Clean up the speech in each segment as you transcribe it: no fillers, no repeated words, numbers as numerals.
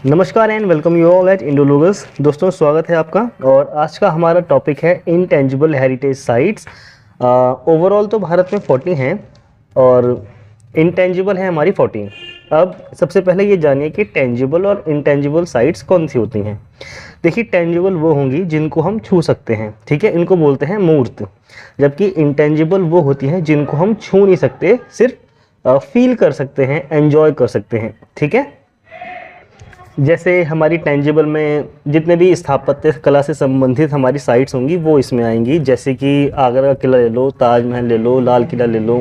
नमस्कार and welcome you all at Indologus. दोस्तों स्वागत है आपका। और आज का हमारा टॉपिक है इनटेंजिबल हेरिटेज साइट्स। ओवरऑल तो भारत में 40 हैं और इनटेंजिबल है हमारी 14। अब सबसे पहले ये जानिए कि टेंजिबल और इनटेंजिबल साइट्स कौन सी होती हैं। देखिए, टेंजिबल वो होंगी जिनको हम छू सकते हैं, ठीक है, इनको बोलते हैं मूर्त। जबकि इनटेंजिबल वो होती हैं जिनको हम छू नहीं सकते, सिर्फ फील कर सकते हैं, एंजॉय कर सकते हैं, ठीक है। जैसे हमारी टेंजिबल में जितने भी स्थापत्य कला से संबंधित हमारी साइट्स होंगी वो इसमें आएंगी। जैसे कि आगरा का किला ले लो, ताजमहल ले लो, लाल किला ले लो,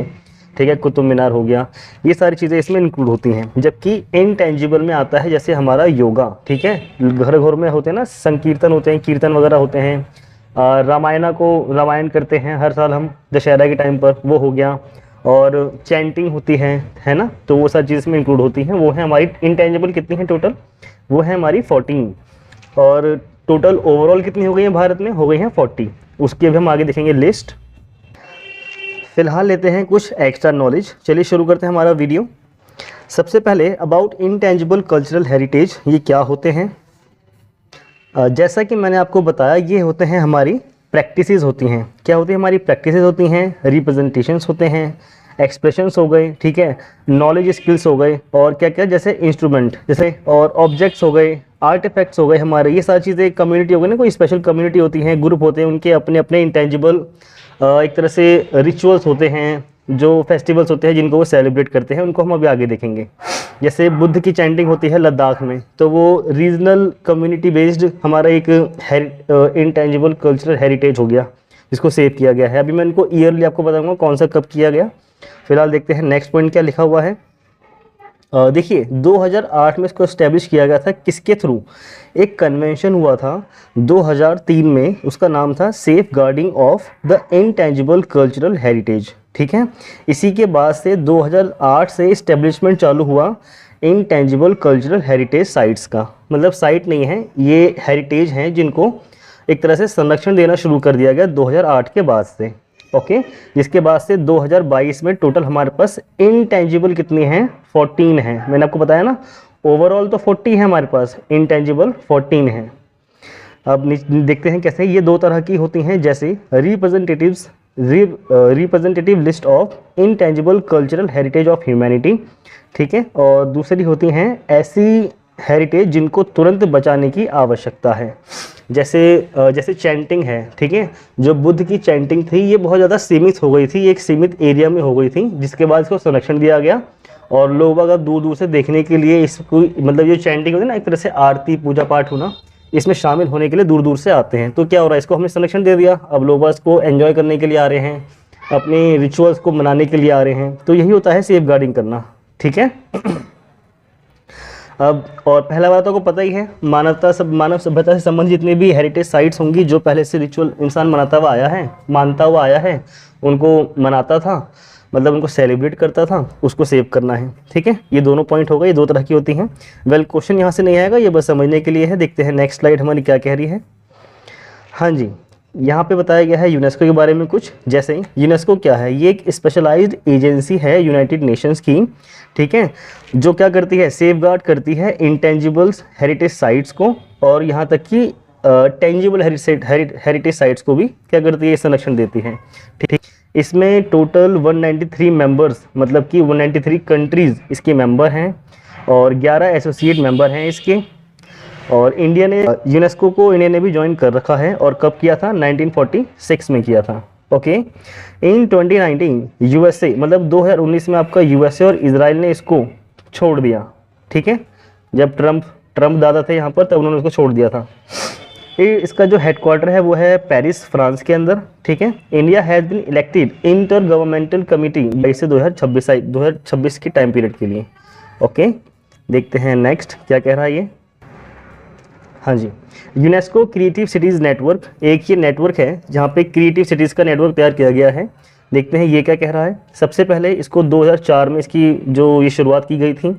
ठीक है, कुतुब मीनार हो गया, ये सारी चीज़ें इसमें इंक्लूड होती हैं। जबकि इनटेंजिबल में आता है जैसे हमारा योगा, ठीक है, घर घर में होते हैं ना, संकीर्तन होते हैं, कीर्तन वगैरह होते हैं, रामायण करते हैं हर साल हम दशहरा के टाइम पर, वो हो गया। और चैंटिंग होती है ना, तो वो सारी चीज़ में इंक्लूड होती हैं। वो है हमारी इनटेंजिबल। कितनी है टोटल? वो है हमारी 14। और टोटल ओवरऑल कितनी हो गई है भारत में? हो गई हैं 40। उसकी अभी हम आगे देखेंगे लिस्ट। फिलहाल लेते हैं कुछ एक्स्ट्रा नॉलेज। चलिए शुरू करते हैं हमारा वीडियो। सबसे पहले अबाउट इनटेंजिबल कल्चरल हेरिटेज, ये क्या होते हैं? जैसा कि मैंने आपको बताया, ये होते हैं हमारी प्रैक्टिसेस होती हैं। क्या होती है? हमारी प्रैक्टिसेस होती हैं, रिप्रेजेंटेशंस होते हैं, एक्सप्रेशंस हो गए, ठीक है, नॉलेज स्किल्स हो गए, और क्या क्या जैसे इंस्ट्रूमेंट जैसे, और ऑब्जेक्ट्स हो गए, आर्टिफैक्ट्स हो गए हमारे। ये सारी चीज़ें कम्युनिटी हो गई ना, कोई स्पेशल कम्युनिटी होती है, ग्रुप होते हैं, उनके अपने अपने इंटेंजिबल एक तरह से रिचुअल्स होते हैं, जो फेस्टिवल्स होते हैं जिनको वो सेलिब्रेट करते हैं, उनको हम अभी आगे देखेंगे। जैसे बुद्ध की चैंटिंग होती है लद्दाख में, तो वो रीजनल कम्युनिटी बेस्ड हमारा एक इनटेंजिबल कल्चरल हेरिटेज हो गया, जिसको सेव किया गया है। अभी मैं इनको ईयरली आपको बताऊंगा कौन सा कब किया गया। फिलहाल देखते हैं नेक्स्ट पॉइंट क्या लिखा हुआ है। देखिए, 2008 में इसको एस्टेब्लिश किया गया था। किसके थ्रू? एक कन्वेंशन हुआ था 2003 में, उसका नाम था safeguarding of the intangible cultural heritage, ठीक है। इसी के बाद से 2008 से इस्टेब्लिशमेंट चालू हुआ इनटेंजिबल कल्चरल हेरिटेज साइट्स का। मतलब साइट नहीं है, ये हेरिटेज हैं जिनको एक तरह से संरक्षण देना शुरू कर दिया गया 2008 के बाद से, ओके। जिसके बाद से 2022 में टोटल हमारे पास इनटेंजिबल कितनी हैं? 14 हैं। मैंने आपको बताया ना, ओवरऑल तो 40 है हमारे पास, इनटेंजिबल 14 हैं। अब देखते हैं कैसे। ये दो तरह की होती हैं, जैसे representative list of intangible cultural heritage of humanity, ठीक है, और दूसरी होती हैं ऐसी हेरिटेज जिनको तुरंत बचाने की आवश्यकता है। जैसे चैंटिंग है, ठीक है, जो बुद्ध की चैंटिंग थी ये बहुत ज़्यादा सीमित हो गई थी, एक सीमित एरिया में हो गई थी, जिसके बाद इसको संरक्षण दिया गया। और लोग अगर दूर दूर से देखने के लिए इसको, मतलब ये चैंटिंग होती है ना, एक तरह से आरती पूजा पाठ होना, इसमें शामिल होने के लिए दूर दूर से आते हैं। तो क्या हो रहा है, इसको हमने संरक्षण दे दिया, अब लोग इसको एंजॉय करने के लिए आ रहे हैं, अपने रिचुअल्स को मनाने के लिए आ रहे हैं। तो यही होता है सेफ गार्डिंग करना, ठीक है। अब और पहला बात आपको पता ही है, मानव सभ्यता से संबंधित जितने भी हेरिटेज साइट्स होंगी, जो पहले से रिचुअल इंसान मानता हुआ आया है, उनको मनाता था, मतलब उनको सेलिब्रेट करता था, उसको सेव करना है, ठीक है। ये दोनों पॉइंट हो गए, ये दो तरह की होती हैं। वेल, क्वेश्चन यहाँ से नहीं आएगा, ये बस समझने के लिए है। देखते हैं नेक्स्ट स्लाइड हमारी क्या कह रही है। हाँ जी, यहाँ पे बताया गया है यूनेस्को के बारे में कुछ। जैसे यूनेस्को क्या है? ये एक स्पेशलाइज्ड एजेंसी है यूनाइटेड नेशंस की, ठीक है, जो क्या करती है? सेफगार्ड करती है इंटेंजिबल्स हेरिटेज साइट्स को, और यहाँ तक कि टेंजिबल हेरिटेज साइट्स को भी क्या करती है? संरक्षण देती है, ठीक। इसमें टोटल 193 मेंबर्स, मतलब कि 193 कंट्रीज़ इसके मेंबर हैं, और 11 एसोसिएट मेंबर हैं इसके। और इंडिया ने यूनेस्को को इंडिया ने भी ज्वाइन कर रखा है। और कब किया था? 1946 में किया था, ओके। इन 2019 यूएसए, मतलब 2019 में आपका यूएसए और इजराइल ने इसको छोड़ दिया, ठीक है। जब ट्रम्प दादा थे यहाँ पर, तब उन्होंने उसको छोड़ दिया था। इसका जो हेडक्वार्टर है वो है पेरिस, फ्रांस के अंदर, ठीक है। India has been elected intergovernmental committee 22 से 2026 की टाइम पीरियड के लिए, ओके। देखते हैं नेक्स्ट क्या कह रहा है ये। हाँ जी, यूनेस्को क्रिएटिव सिटीज़ नेटवर्क, एक ये नेटवर्क है जहाँ पे क्रिएटिव सिटीज़ का नेटवर्क तैयार किया गया है। देखते हैं ये क्या कह रहा है। सबसे पहले इसको 2004 में इसकी जो ये शुरुआत की गई थी,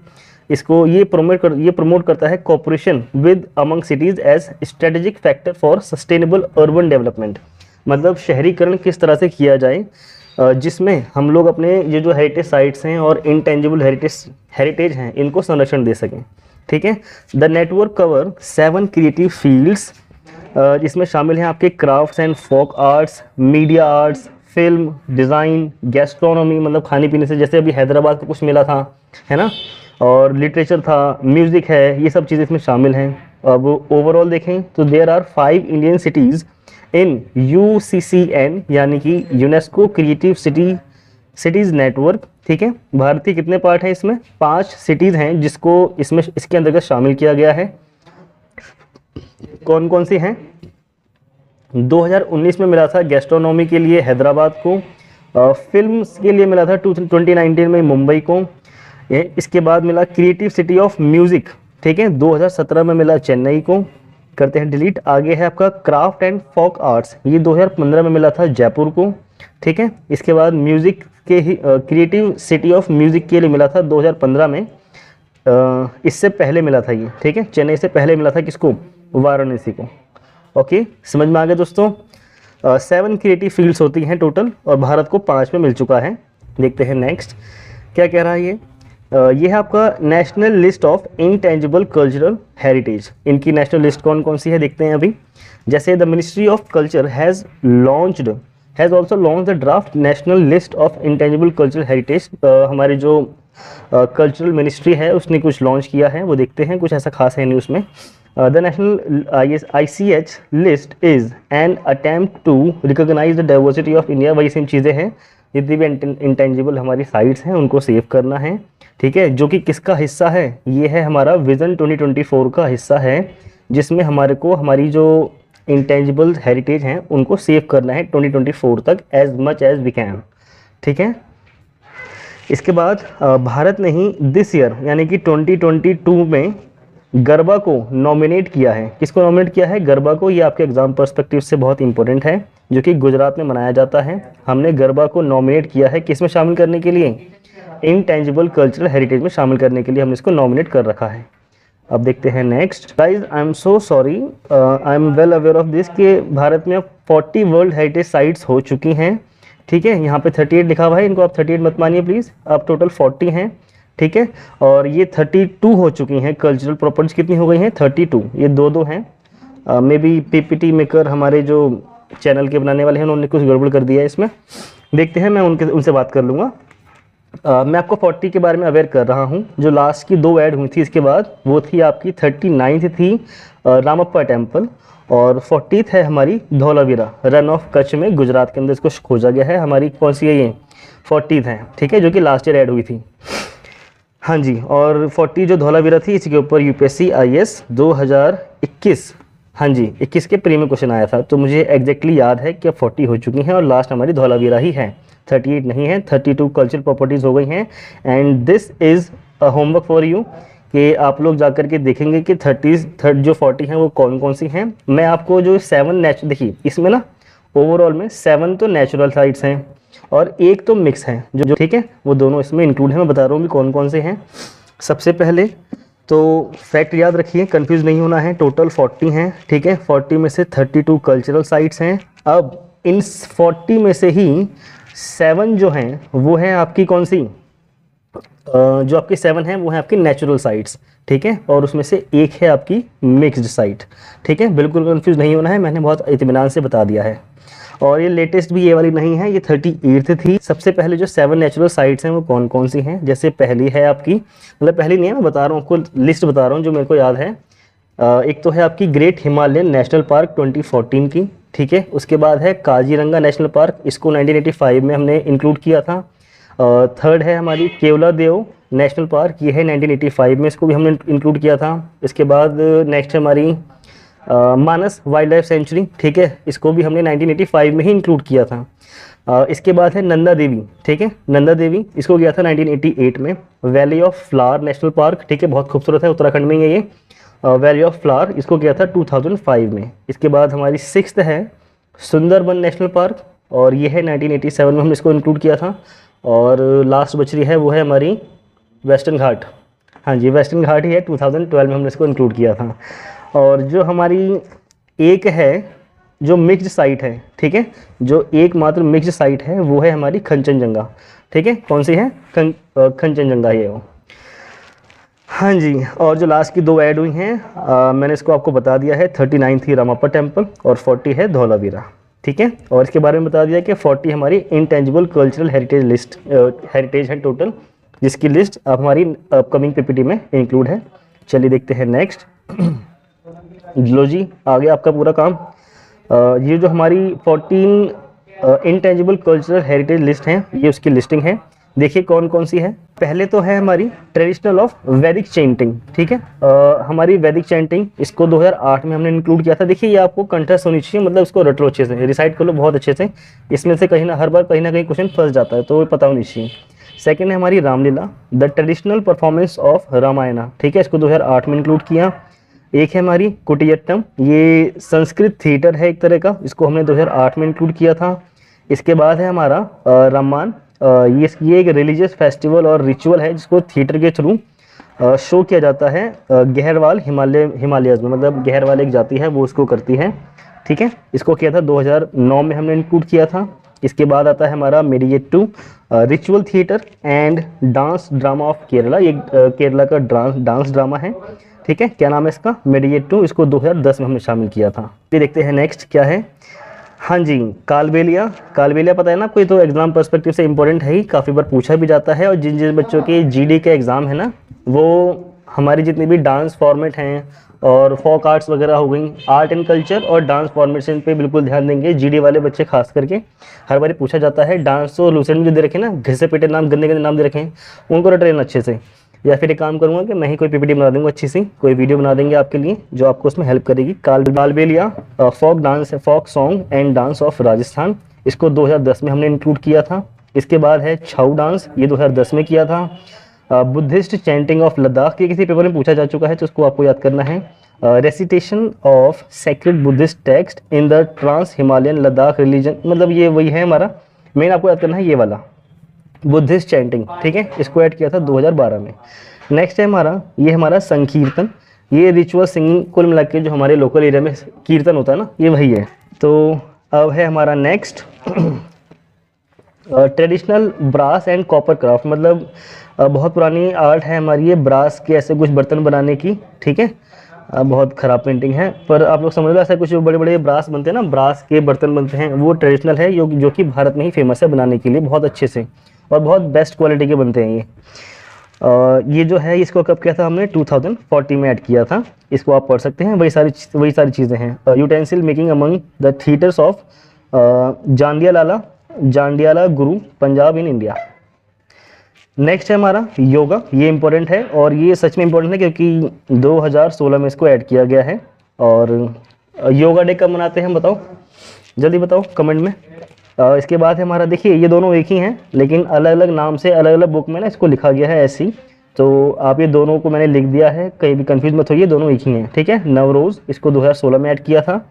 इसको ये प्रमोट करता है cooperation with among cities as strategic factor for sustainable urban development. मतलब शहरीकरण किस तरह से किया जाए, जिसमें हम लोग अपने ये जो हेरिटेज साइट्स हैं और इनटेंजिबल हेरिटेज हैं इनको संरक्षण दे सकें। ठीक है। The network cover 7 creative fields, जिसमें शामिल हैं आपके crafts and folk arts, media arts, film, design, gastronomy मतलब खाने पीने से, जैसे अभी हैदराबाद को कुछ मिला था, है ना, और लिटरेचर था, म्यूज़िक है, ये सब चीज़ें इसमें शामिल हैं। अब ओवरऑल देखें तो there are 5 Indian cities in UCCN यानी कि यूनेस्को क्रिएटिव सिटीज़ नेटवर्क, ठीक है। भारत के कितने पार्ट हैं इसमें? 5 सिटीज़ हैं जिसको इसमें इसके अंतर्गत शामिल किया गया है। कौन कौन सी हैं? 2019 में मिला था गैस्ट्रोनॉमी के लिए हैदराबाद को, फिल्म्स के लिए मिला था 2019 में मुंबई को, इसके बाद मिला क्रिएटिव सिटी ऑफ म्यूज़िक, ठीक है, 2017 में मिला चेन्नई को। करते हैं डिलीट। आगे है आपका क्राफ्ट एंड फोक आर्ट्स, ये 2015 में मिला था जयपुर को, ठीक है। इसके बाद म्यूज़िक के ही क्रिएटिव सिटी ऑफ म्यूज़िक के लिए मिला था 2015 में, इससे पहले मिला था ये, ठीक है, चेन्नई से पहले मिला था किसको? वाराणसी को। ओके, समझ में आ गया दोस्तों। 7 क्रिएटिव फील्ड्स होती हैं टोटल और भारत को 5 में मिल चुका है। देखते हैं नेक्स्ट क्या कह रहा है ये। ये है आपका national list of intangible cultural heritage. इनकी नेशनल लिस्ट कौन कौन सी है देखते हैं अभी। जैसे the ministry of culture has also launch the draft national list of intangible cultural heritage. हमारी जो कल्चरल मिनिस्ट्री है उसने कुछ लॉन्च किया है, वो देखते हैं, कुछ ऐसा खास है नहीं उसमें। The national ICH list is an attempt to recognize the diversity of India। वही सेम चीज़ें हैं, जितनी भी इंटेंजिबल हमारी साइट्स हैं उनको सेव करना है, ठीक है, जो कि किसका हिस्सा है? ये है हमारा विज़न 2024 का हिस्सा है, जिसमें हमारे को हमारी जो इंटेंजिबल हेरिटेज हैं उनको सेव करना है 2024 तक as much as we can, ठीक है। इसके बाद भारत ने ही दिस ईयर यानी कि 2022 में गरबा को नॉमिनेट किया है। किसको नॉमिनेट किया है? गरबा को। ये आपके एग्जाम पर्सपेक्टिव से बहुत इंपॉर्टेंट है, जो कि गुजरात में मनाया जाता है। हमने गरबा को नॉमिनेट किया है किस में शामिल करने के लिए? इंटेंजिबल कल्चरल हेरिटेज में शामिल करने के लिए हमने इसको नॉमिनेट कर रखा है। अब देखते हैं next. Guys I am so sorry, I am well aware of this कि भारत में 40 वर्ल्ड हेरिटेज साइट्स हो चुकी हैं, ठीक है। यहाँ पे 38 लिखा हुआ है, इनको आप 38 मत मानिए प्लीज़, अब टोटल 40 हैं, ठीक है। और ये 32 हो चुकी हैं। कल्चरल प्रॉपर्टीज कितनी हो गई हैं? 32। ये दो हैं। मे बी PPT मेकर हमारे जो चैनल के बनाने वाले हैं उन्होंने कुछ गड़बड़ कर दिया है इसमें, देखते हैं, मैं उनसे बात कर लूँगा। मैं आपको 40 के बारे में अवेयर कर रहा हूँ। जो लास्ट की 2 ऐड हुई थी इसके बाद, वो थी आपकी 39 थी रामप्पा टेम्पल, और 40th है हमारी धौलावीरा, रन ऑफ कच्छ में गुजरात के अंदर इसको खोजा गया है। हमारी कौन सी है? ये 40th है, ठीक है, जो कि लास्ट ईयर ऐड हुई थी। हाँ जी, और 40 जो धौलावीरा थी इसके ऊपर UPSC IAS 2021, हाँ जी 21 के प्री में क्वेश्चन आया था, तो मुझे एग्जैक्टली याद है कि अब 40 हो चुकी हैं और लास्ट हमारी धौलावीरा ही है, 38 नहीं है। 32 कल्चरल प्रॉपर्टीज़ हो गई हैं। And this is a homework for you कि आप लोग जा कर के देखेंगे कि 40 हैं वो कौन कौन सी हैं। मैं आपको जो 7 नेचुरल, देखिए इसमें ना ओवरऑल में 7 तो नेचुरल साइट्स हैं और एक तो मिक्स है, जो ठीक है, वो दोनों इसमें इंक्लूड है। मैं बता रहा हूँ भी कौन कौन से हैं। सबसे पहले तो फैक्ट याद रखिए, कंफ्यूज नहीं होना है, टोटल 40 हैं, ठीक है। 40 में से 32 कल्चरल साइट्स हैं। अब इन 40 में से ही 7 जो हैं वो हैं आपकी कौन सी? जो आपकी 7 हैं वो हैं आपकी नेचुरल साइट्स, ठीक है, और उसमें से एक है आपकी मिक्स्ड साइट, ठीक है। बिल्कुल कंफ्यूज नहीं होना है, मैंने बहुत इत्मीनान से बता दिया है। और ये लेटेस्ट भी ये वाली नहीं है, ये 38th थी। सबसे पहले जो 7 नेचुरल साइट्स हैं वो कौन कौन सी हैं? जैसे पहली है आपकी, मतलब पहली नहीं है, मैं बता रहा हूँ, आपको लिस्ट बता रहा हूँ जो मेरे को याद है। एक तो है आपकी ग्रेट हिमालयन नेशनल पार्क 2014 की, ठीक है। उसके बाद है काजीरंगा नेशनल पार्क, इसको 1985 में हमने इंक्लूड किया था। थर्ड है हमारी केवलादेव नेशनल पार्क, ये है 1985 में, इसको भी हमने इंक्लूड किया था। इसके बाद नेक्स्ट हमारी मानस वाइल्ड लाइफ सेंचुरी, ठीक है, इसको भी हमने 1985 में ही इंक्लूड किया था। इसके बाद है नंदा देवी, ठीक है, नंदा देवी इसको किया था 1988 में। Valley of flower national park, ठीक है, बहुत खूबसूरत है, उत्तराखंड में ही है ये। वैली ऑफ फ्लावर इसको किया था 2005 में। इसके बाद हमारी 6th है सुंदरबन नेशनल पार्क, और ये है 1987 में हमने इसको इंक्लूड किया था। और लास्ट बच रही है वो है हमारी वेस्टर्न घाट, हाँ जी वेस्टर्न घाट ही है, 2012 में हमने इसको इंक्लूड किया था। और जो हमारी एक है जो मिक्स्ड साइट है, ठीक है, जो एकमात्र मिक्स्ड साइट है वो है हमारी कंचनजंगा, ठीक है। कौन सी है? कंचनजंगा ये हो, हाँ जी, और जो लास्ट की 2 ऐड हुई हैं मैंने इसको आपको बता दिया है। 39 थी रामप्पा टेम्पल और 40 है धौलावीरा, ठीक है। और इसके बारे में बता दिया कि 40 हमारी intangible cultural heritage list heritage है टोटल, जिसकी लिस्ट अब हमारी अपकमिंग पीपीटी में इंक्लूड है। चलिए देखते हैं नेक्स्ट। लो जी, आ गया आपका पूरा काम। ये जो हमारी 14 इंटेंजिबल कल्चरल हेरिटेज लिस्ट हैं, ये उसकी लिस्टिंग है। देखिए कौन कौन सी है। पहले तो है हमारी ट्रेडिशनल ऑफ वैदिक चैंटिंग, ठीक है। हमारी वैदिक चैंटिंग, इसको 2008 में हमने इंक्लूड किया था। देखिए ये आपको कंठस्थ होनी चाहिए, मतलब इसको रट लो अच्छे से, रिसाइट कर लो बहुत अच्छे से। इसमें से कहीं ना हर बार कहीं ना कहीं क्वेश्चन फंस जाता है, तो वो पता होनी चाहिए। सेकेंड है हमारी Ramlila, the traditional performance of Ramayana, ठीक है, इसको 2008 में इंक्लूड किया। एक है हमारी कुटियाट्टम, ये संस्कृत थिएटर है एक तरह का, इसको हमने 2008 में इंक्लूड किया था। इसके बाद है हमारा रामायण, ये एक रिलीजियस फेस्टिवल और रिचुअल है जिसको थिएटर के थ्रू शो किया जाता है गहरवाल हिमालयस में, मतलब गहरवाल एक जाति है वो उसको करती है, ठीक है। इसको किया था 2009 में हमने इंक्लूड किया था। इसके बाद आता है हमारा Mudiyettu, ritual theatre and dance drama of Kerala, ये केरला का डांस ड्रामा है, ठीक है। क्या नाम है इसका? मेडिएट्टू, इसको 2010 में हमने शामिल किया था। ये देखते हैं नेक्स्ट क्या है। हाँ जी, कालबेलिया। कालबेलिया पता है ना आपको, ये तो एग्जाम पर्सपेक्टिव से इंपॉर्टेंट है ही, काफ़ी बार पूछा भी जाता है। और जिन जिन बच्चों के जीडी का एग्ज़ाम है ना, वो हमारी जितनी भी डांस फॉर्मेट हैं और फोक आर्ट्स वगैरह हो गई, आर्ट एंड कल्चर और डांस फॉर्मेट इन पे बिल्कुल ध्यान देंगे। जीडी वाले बच्चे खास करके, हर बार पूछा जाता है। डांस तो लूसेंट में जो दे रखे ना, घिसे पिटे नाम, गंदे गंदे नाम दे रखे हैं, उनको रट लेना अच्छे से। या फिर एक काम करूंगा कि मैं ही कोई पीपीटी बना दूंगा, अच्छी सी कोई वीडियो बना देंगे आपके लिए जो आपको उसमें हेल्प करेगी। कालबेलिया फोक डांस है, folk song and dance of Rajasthan, इसको 2010 में हमने इंक्लूड किया था। इसके बाद है छाऊ डांस, ये 2010 में किया था। बुद्धिस्ट चैंटिंग ऑफ लद्दाख, ये किसी पेपर में पूछा जा चुका है तो उसको आपको याद करना है। Recitation of sacred Buddhist text in the trans Himalayan Ladakh religion, मतलब ये वही है हमारा मेन, आपको याद करना है ये वाला बुद्धिस्ट चैंटिंग, ठीक है। इसको ऐड किया था 2012 में। नेक्स्ट है हमारा, ये हमारा संकीर्तन, ये रिचुअल सिंगिंग, कुल मिला के जो हमारे लोकल एरिया में कीर्तन होता है ना, ये वही है। तो अब है हमारा next traditional brass and copper craft, मतलब बहुत पुरानी आर्ट है हमारी ये, ब्रास के ऐसे कुछ बर्तन बनाने की, ठीक है। बहुत ख़राब पेंटिंग है, पर आप लोग समझ लो ऐसा कुछ बड़े बड़े ब्रास बनते हैं ना, ब्रास के बर्तन बनते हैं, वो ट्रेडिशनल है जो कि भारत में ही फेमस है बनाने के लिए, बहुत अच्छे से और बहुत बेस्ट क्वालिटी के बनते हैं ये जो है, इसको कब किया था हमने? 2040 में ऐड किया था। इसको आप पढ़ सकते हैं, वही सारी चीज़ें हैं। Utensil making among the Thatheras of Jandiala Guru Punjab in India. Next है हमारा योगा, ये इंपॉर्टेंट है और ये सच में इंपॉर्टेंट है क्योंकि 2016 में इसको ऐड किया गया है। और योगा डे कब मनाते हैं हम बताओ, जल्दी बताओ कमेंट में। इसके बाद है हमारा, देखिए ये दोनों एक ही हैं लेकिन अलग अलग नाम से अलग अलग बुक में ना इसको लिखा गया है ऐसी, तो आप ये दोनों को मैंने लिख दिया है, कहीं भी कंफ्यूज मत होइए, दोनों एक ही हैं, ठीक है। नवरोज़, इसको 2016 में ऐड किया था।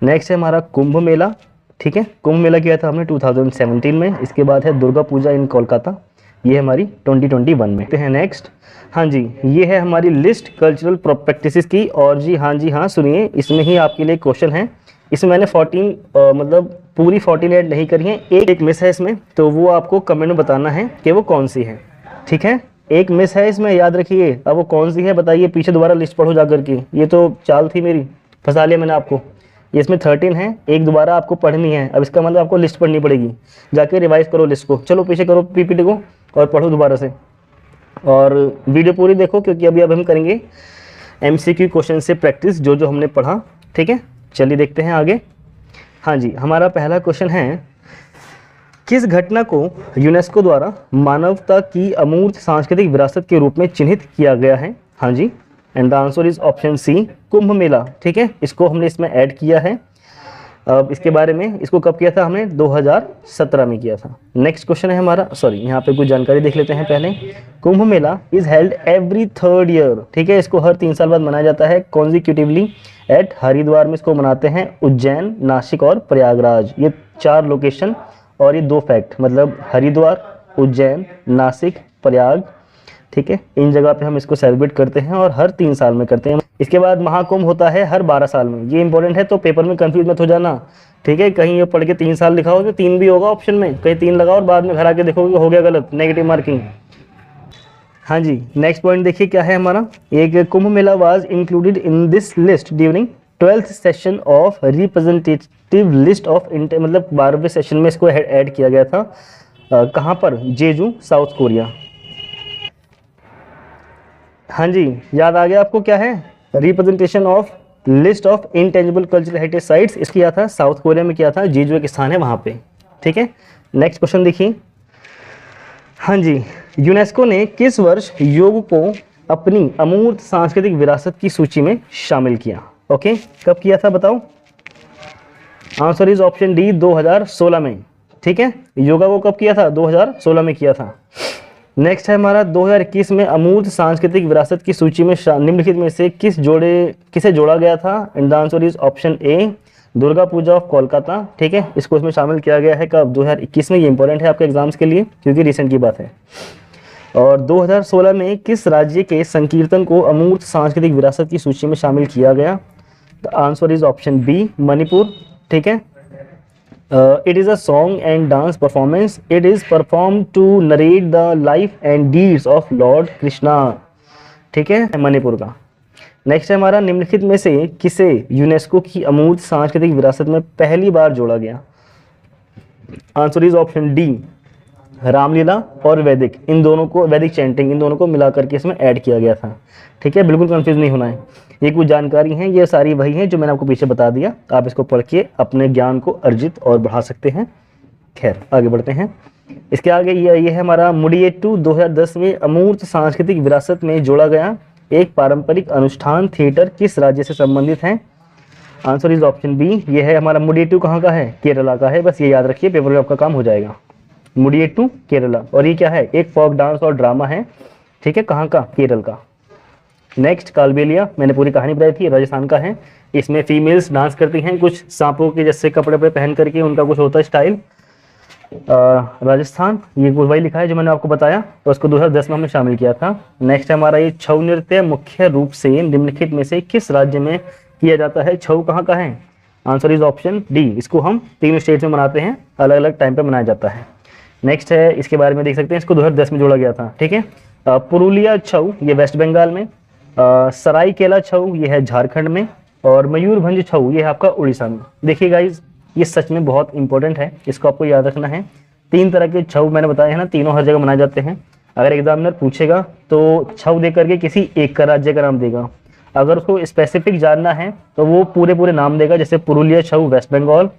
नेक्स्ट है हमारा कुंभ मेला, ठीक है, कुंभ मेला किया था हमने 2017 में। इसके बाद है दुर्गा पूजा इन कोलकाता, ये हमारी 2021 में है। नेक्स्ट, हाँ जी, ये है हमारी लिस्ट कल्चरल प्रैक्टिसेस की। और जी हाँ सुनिए, इसमें ही आपके लिए क्वेश्चन है। इसमें मैंने 14 मतलब पूरी 14 ऐड नहीं करी है, एक मिस है इसमें, तो वो आपको कमेंट में बताना है कि वो कौन सी है, ठीक है। एक मिस है इसमें, याद रखिए। अब वो कौन सी है बताइए, पीछे दोबारा लिस्ट पढ़ो जा करके, ये तो चाल थी मेरी, फंसा लिया मैंने आपको। इसमें 13 है, एक दोबारा आपको पढ़नी है। अब इसका मतलब आपको लिस्ट पढ़नी पड़ेगी, जाके रिवाइज करो लिस्ट को, चलो पीछे करो पीपीटी को और पढ़ो दोबारा से, और वीडियो पूरी देखो क्योंकि अब हम करेंगे MCQ क्वेश्चन से प्रैक्टिस, जो हमने पढ़ा, ठीक है। चलिए देखते हैं आगे। हाँ जी, हमारा पहला क्वेश्चन है, किस घटना को यूनेस्को द्वारा मानवता की अमूर्त सांस्कृतिक विरासत के रूप में चिन्हित किया गया है? हाँ जी, and the answer is option C, Kumbh Mela, ठीक है। इसको हमने इसमें ऐड किया है। अब इसके बारे में, इसको कब किया था हमने? 2017 में किया था। नेक्स्ट क्वेश्चन है हमारा, सॉरी यहाँ पे कुछ जानकारी देख लेते हैं पहले। Kumbh Mela is held every 3rd year, ठीक है, इसको हर 3 साल बाद मनाया जाता है कॉन्जिक्यूटिवली एट हरिद्वार में इसको मनाते हैं, उज्जैन, नासिक और प्रयागराज, ये 4 लोकेशन और ये 2 फैक्ट, मतलब हरिद्वार, उज्जैन, नासिक, प्रयाग, ठीक है, इन जगह पे हम इसको सेलिब्रेट करते हैं और हर 3 साल में करते हैं। इसके बाद महाकुंभ होता है हर 12 साल में, ये इंपॉर्टेंट है, तो पेपर में कंफ्यूज मत हो जाना, ठीक है। कहीं ये पढ़ के 3 साल लिखा हो तो 3 भी होगा ऑप्शन में, कहीं 3 लगाओ और बाद में घर आके देखोगे हो गया गलत, नेगेटिव मार्किंग। हाँ जी, नेक्स्ट पॉइंट देखिए क्या है हमारा। एक Kumbh Mela was included in this list during 12th session of representative list of मतलब 12वें सेशन में इसको ऐड किया गया था। कहाँ पर? जेजू, साउथ कोरिया। हाँ जी, याद आ गया आपको क्या है? Representation of list of intangible cultural heritage sites, इसको किया था साउथ कोरिया में, किया था। जेजू एक स्थान है वहाँ पे, ठीक है। नेक्स्ट क्वेश्चन देखिए। हाँ जी, यूनेस्को ने किस वर्ष योग को अपनी अमूर्त सांस्कृतिक विरासत की सूची में शामिल किया? ओके, कब किया था बताओ? आंसर इज ऑप्शन डी, 2016 में, ठीक है। योगा को कब किया था? 2016 में किया था। नेक्स्ट है हमारा 2021 में अमूर्त सांस्कृतिक विरासत की सूची में निम्नलिखित में से किसे जोड़ा गया था? And the answer is option A, Durga Puja of Kolkata, ठीक है। इसको इसमें शामिल किया गया है कब? 2021 में। ये इंपॉर्टेंट है आपके एग्जाम्स के लिए क्योंकि रिसेंट की बात है। और 2016 में किस राज्य के संकीर्तन को अमूर्त सांस्कृतिक विरासत की सूची में शामिल किया गया? The answer is option B, Manipur, ठीक है। It is a song and dance performance. It is performed to narrate the life and deeds of Lord Krishna, ठीक है, मणिपुर का। नेक्स्ट है हमारा निम्नलिखित में से किसे यूनेस्को की अमूर्त सांस्कृतिक विरासत में पहली बार जोड़ा गया? Answer is option D, Ramlila और वैदिक, इन दोनों को, वैदिक चैंटिंग, इन दोनों को मिलाकर के इसमें ऐड किया गया था, ठीक है। बिल्कुल कंफ्यूज नहीं होना है, ये कुछ जानकारी हैं, ये सारी वही हैं जो मैंने आपको पीछे बता दिया। आप इसको पढ़ के अपने ज्ञान को अर्जित और बढ़ा सकते हैं। खैर आगे बढ़ते हैं। इसके आगे ये है हमारा मुडियेट्टू 2010 में अमूर्त सांस्कृतिक विरासत में जोड़ा गया एक पारंपरिक अनुष्ठान थिएटर किस राज्य से संबंधित है? आंसर इज ऑप्शन बी, ये है हमारा मुडियेट्टू कहाँ का है? केरला का है, बस ये याद रखिए, पेपर में आपका काम हो जाएगा। मुडियेट्टू केरला, और ये क्या है? एक फोक डांस और ड्रामा है, ठीक है। कहाँ का? केरल का। नेक्स्ट कालबेलिया, मैंने पूरी कहानी बताई थी, राजस्थान का है। इसमें फीमेल्स डांस करती हैं कुछ सांपों के जैसे कपड़े पे पहन करके, उनका कुछ होता है स्टाइल। राजस्थान, ये वही लिखा है जो मैंने आपको बताया, तो उसको 2010 में हमने शामिल किया था। नेक्स्ट हमारा ये छऊ नृत्य मुख्य रूप से निम्नलिखित में से किस राज्य में किया जाता है? छऊ कहाँ का है? आंसर इज ऑप्शन डी, इसको हम 3 स्टेट्स में मनाते हैं, अलग अलग टाइम पे मनाया जाता है। नेक्स्ट है, इसके बारे में देख सकते हैं, इसको 2010 में जोड़ा गया था, ठीक है। पुरुलिया छऊ, ये वेस्ट बंगाल में। सरायकेला छऊ, ये है झारखंड में। और मयूरभंज छऊ, ये है आपका उड़ीसा में। देखिए गाइज, ये सच में बहुत इंपॉर्टेंट है, इसको आपको याद रखना है। 3 तरह के छऊ मैंने बताए हैं ना, तीनों हर जगह मनाए जाते हैं। अगर एग्जामिनर पूछेगा तो छऊ दे करके किसी एक का राज्य का नाम देगा, अगर उसको स्पेसिफिक जानना है तो वो पूरे नाम देगा, जैसे पुरुलिया छऊ वेस्ट बंगाल,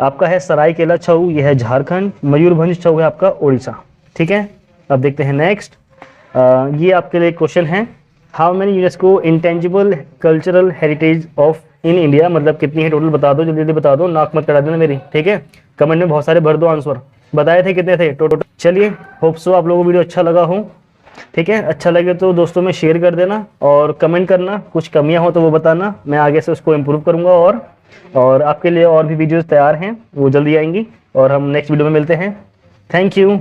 आपका है सरायकेला छऊ, ये है झारखंड, मयूरभंज छऊ है आपका उड़ीसा, ठीक है। अब देखते हैं नेक्स्ट, ये आपके लिए क्वेश्चन है, how many UNESCO intangible cultural heritage of in India, मतलब कितनी है टोटल बता दो, जल्दी जल्दी बता दो, नाक मत करा देना मेरी, ठीक है। कमेंट में बहुत सारे भर दो आंसर, बताए थे कितने थे टोटल। चलिए, होप सो आप लोगों को वीडियो अच्छा लगा हो, ठीक है। अच्छा लगे तो दोस्तों में शेयर कर देना और कमेंट करना, कुछ कमियां हो तो वो बताना, मैं आगे से उसको इम्प्रूव करूंगा। और आपके लिए और भी वीडियोस तैयार हैं, वो जल्दी आएंगी और हम नेक्स्ट वीडियो में मिलते हैं। Thank you.